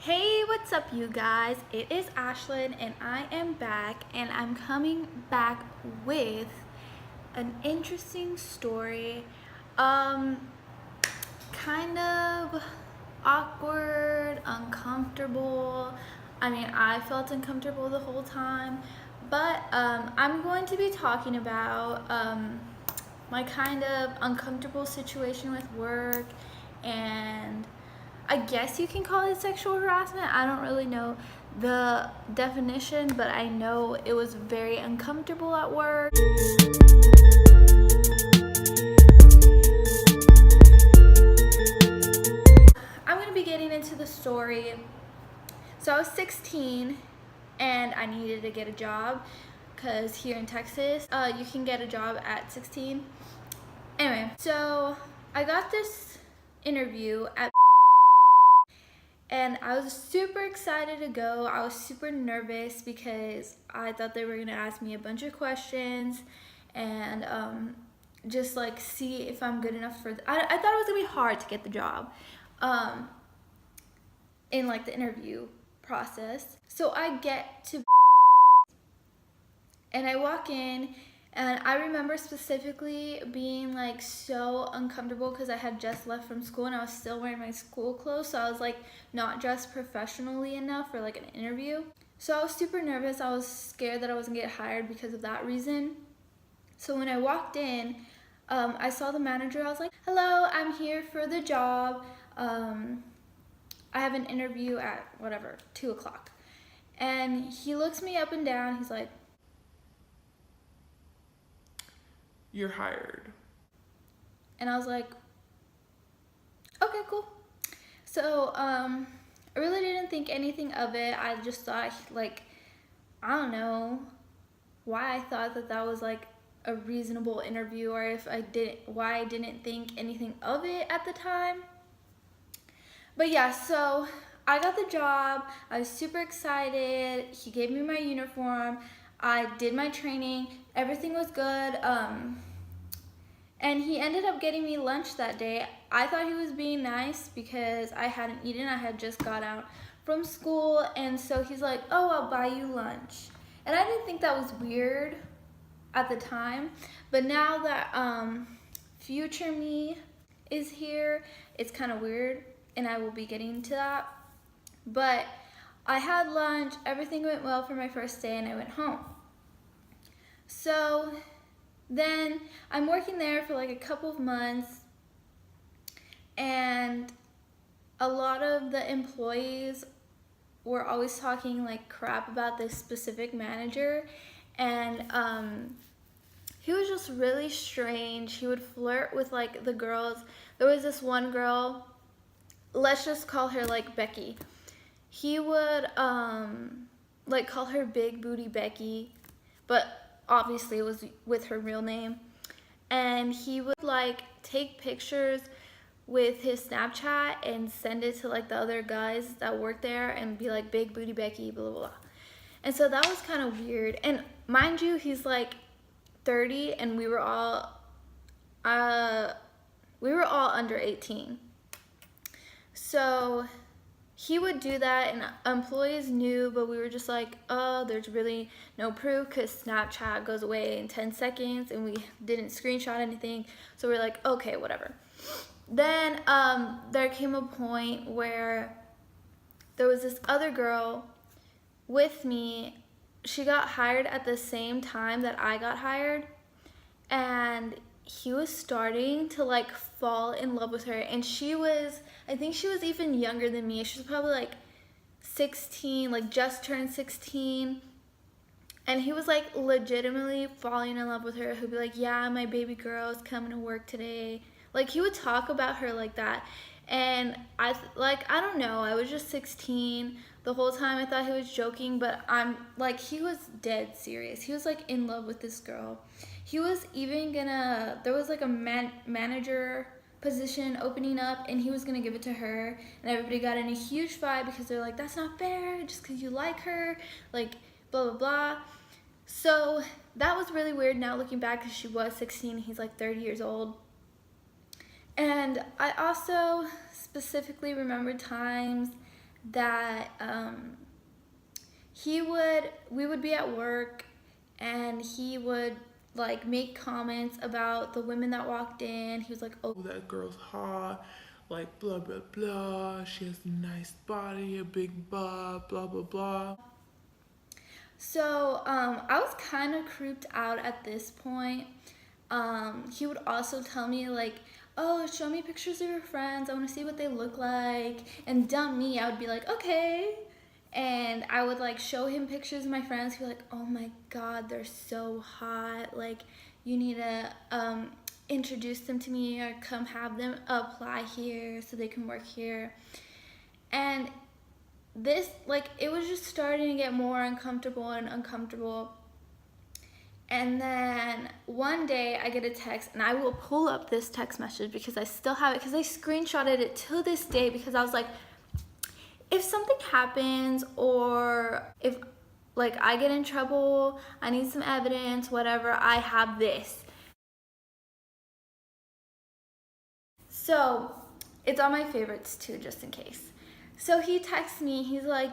Hey, what's up you guys? It is Ashlyn and I am back, and I'm coming back with an interesting story. Um Kind of awkward, uncomfortable. I mean, I felt uncomfortable the whole time, but I'm going to be talking about my kind of uncomfortable situation with work, and I guess you can call it sexual harassment. I don't really know the definition, but I know it was very uncomfortable at work. I'm going to be getting into the story. So I was 16 and I needed to get a job because here in Texas, you can get a job at 16. Anyway, so I got this interview at, and I was super excited to go. I was super nervous because I thought they were gonna ask me a bunch of questions and just like see if I'm good enough for. I thought it was gonna be hard to get the job in like the interview process. So I get to, and I walk in, and I remember specifically being like so uncomfortable because I had just left from school and I was still wearing my school clothes, so I was like not dressed professionally enough for like an interview. So I was super nervous. I was scared that I wasn't gonna get hired because of that reason. So when I walked in, I saw the manager. I was like, "Hello, I'm here for the job. I have an interview at whatever 2 o'clock." And he looks me up and down. He's like, "You're hired." and I was like, okay, cool. So I really didn't think anything of it. I just thought, like, I don't know why I thought that that was like a reasonable interview, or if I didn't, why I didn't think anything of it at the time. But yeah, so I got the job. I was super excited. He gave me my uniform. I did my training. Everything was good. And he ended up getting me lunch that day. I thought he was being nice because I hadn't eaten. I had just got out from school. And so he's like, "Oh, I'll buy you lunch." And I didn't think that was weird at the time. But now that future me is here, it's kind of weird. And I will be getting to that. But I had lunch. Everything went well for my first day, and I went home. So then I'm working there for like a couple of months, and a lot of the employees were always talking like crap about this specific manager, and he was just really strange. He would flirt with like the girls. There was this one girl, let's just call her like Becky. He would like call her Big Booty Becky, but obviously it was with her real name. And he would like take pictures with his Snapchat and send it to like the other guys that work there and be like, "Big Booty Becky, blah blah blah." And so that was kind of weird. And mind you, he's like 30 and we were all under 18. So he would do that, and employees knew, but we were just like, oh, there's really no proof because Snapchat goes away in 10 seconds and we didn't screenshot anything. So we're like, okay, whatever. Then there came a point where there was this other girl with me. She got hired at the same time that I got hired, and he was starting to like fall in love with her. And I think she was even younger than me. She was probably like 16, like just turned 16. And he was like legitimately falling in love with her. He'd be like, "Yeah, my baby girl is coming to work today." Like he would talk about her like that. And I don't know, I was just 16. The whole time I thought he was joking, but I'm like, he was dead serious. He was like in love with this girl. He was even there was like a manager position opening up, and he was gonna give it to her, and everybody got in a huge fight because they're like, "That's not fair, just because you like her, like blah blah blah." So that was really weird now looking back, because she was 16 and he's like 30 years old. And I also specifically remember times that we would be at work, and he would like make comments about the women that walked in. He was like, oh, Oh, that girl's hot, like blah blah blah. She has a nice body, a big butt, blah blah blah. so I was kind of creeped out at this point. He would also tell me like, oh, show me pictures of your friends, I want to see what they look like. And dumb me, I would be like, okay. And I would like show him pictures of my friends. He'd be like, oh my god, they're so hot, like you need to introduce them to me, or come have them apply here so they can work here. And this, like, it was just starting to get more uncomfortable and uncomfortable. And then one day I get a text, and I will pull up this text message because I still have it, because I screenshotted it to this day, because I was like, if something happens, or if like I get in trouble, I need some evidence, whatever, I have this. So it's on my favorites too, just in case. So he texts me, he's like,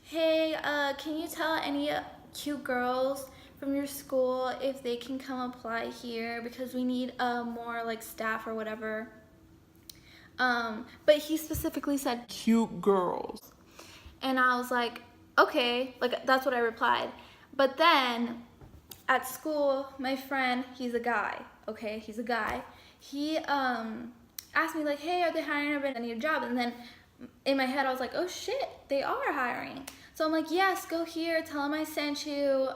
hey, can you tell any cute girls from your school if they can come apply here, because we need more like staff or whatever. But he specifically said Cute girls. and I was like, okay, like that's what I replied. But then at school, my friend, he's a guy, okay, he's a guy. He asked me like, hey, are they hiring? I need a job. And then in my head, I was like, oh shit, they are hiring. So I'm like, yes, go here, tell them I sent you.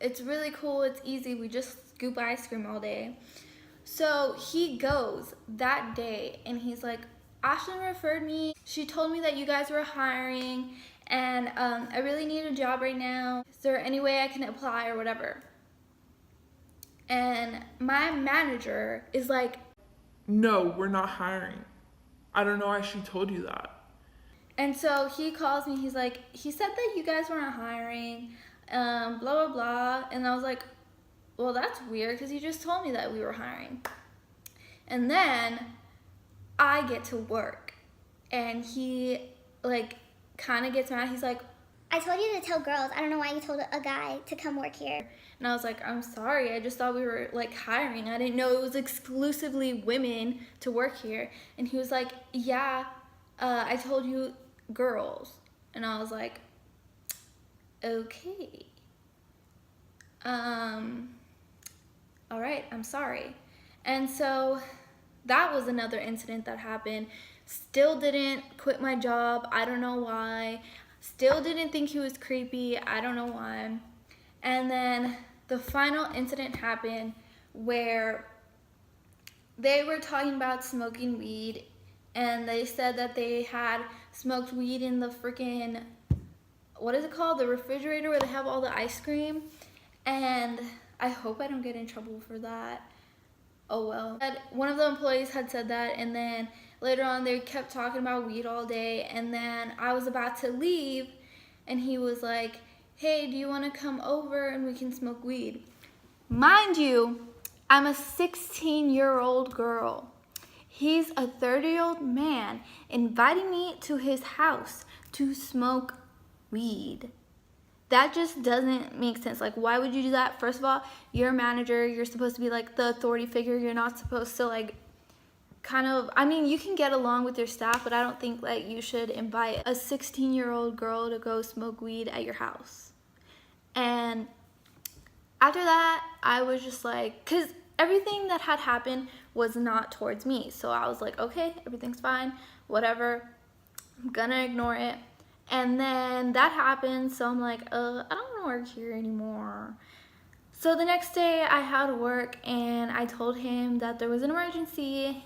It's really cool, it's easy, we just scoop ice cream all day. So he goes that day, and he's like, Ashlyn referred me. She told me that you guys were hiring, and I really need a job right now. Is there any way I can apply or whatever? And my manager is like, No, we're not hiring. I don't know why she told you that. and so he calls me, he's like, he said that you guys weren't hiring, blah, blah, blah. And I was like, well, that's weird, because he just told me that we were hiring. And then I get to work, and he like kind of gets mad. He's like, I told you to tell girls. I don't know why you told a guy to come work here. and I was like, I'm sorry, I just thought we were like hiring. I didn't know it was exclusively women to work here. And he was like, yeah, I told you girls. And I was like, okay. All right, I'm sorry. And so that was another incident that happened. Still didn't quit my job. I don't know why. Still didn't think he was creepy. I don't know why. And then the final incident happened where they were talking about smoking weed, and they said that they had smoked weed in the freaking, what is it called? The refrigerator where they have all the ice cream. And I hope I don't get in trouble for that. Oh well. One of the employees had said that, and then later on they kept talking about weed all day, and then I was about to leave, and he was like, hey, do you want to come over and we can smoke weed? Mind you, I'm a 16-year-old girl. He's a 30-year-old man inviting me to his house to smoke weed. That just doesn't make sense. Like, why would you do that? First of all, you're a manager. You're supposed to be like the authority figure. You're not supposed to like kind of, I mean, you can get along with your staff, but I don't think like you should invite a 16-year-old girl to go smoke weed at your house. And after that, I was just like, because everything that had happened was not towards me. So I was like, okay, everything's fine, whatever. I'm gonna ignore it. And then that happened, so I'm like, I don't want to work here anymore. So the next day I had to work, and I told him that there was an emergency,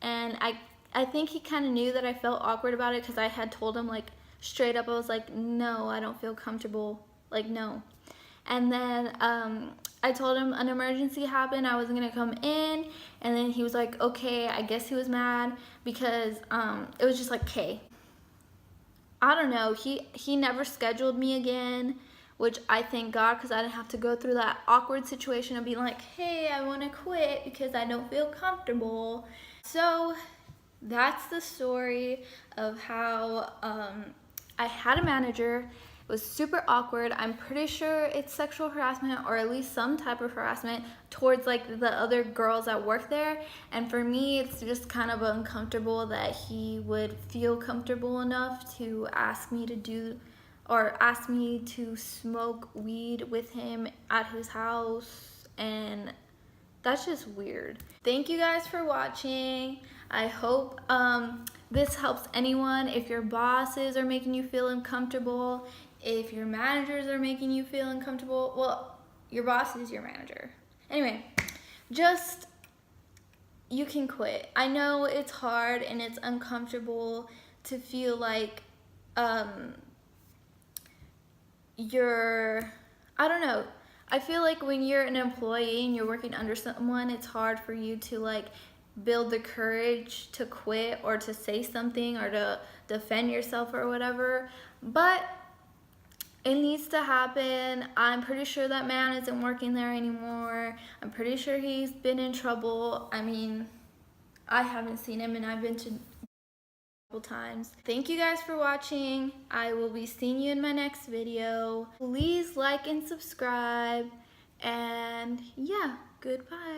and I think he kind of knew that I felt awkward about it, because I had told him like straight up, I was like, no, I don't feel comfortable, like no. And then I told him an emergency happened, I wasn't gonna come in, and then he was like, okay. I guess he was mad because it was just like, okay. I don't know, he never scheduled me again, which I thank God, because I didn't have to go through that awkward situation of being like, hey, I want to quit because I don't feel comfortable. So that's the story of how I had a manager. It was super awkward. I'm pretty sure it's sexual harassment, or at least some type of harassment towards like the other girls that work there. And for me, it's just kind of uncomfortable that he would feel comfortable enough to ask me to do, or ask me to smoke weed with him at his house. And that's just weird. Thank you guys for watching. I hope this helps anyone. If your bosses are making you feel uncomfortable, if your managers are making you feel uncomfortable, well, your boss is your manager. Anyway, just, you can quit. I know it's hard and it's uncomfortable to feel like you're, I don't know. I feel like when you're an employee and you're working under someone, it's hard for you to like build the courage to quit or to say something or to defend yourself or whatever. But it needs to happen. I'm pretty sure that man isn't working there anymore. I'm pretty sure he's been in trouble. I mean, I haven't seen him and I've been to times. Thank you guys for watching. I will be seeing you in my next video. Please like and subscribe, and yeah, goodbye.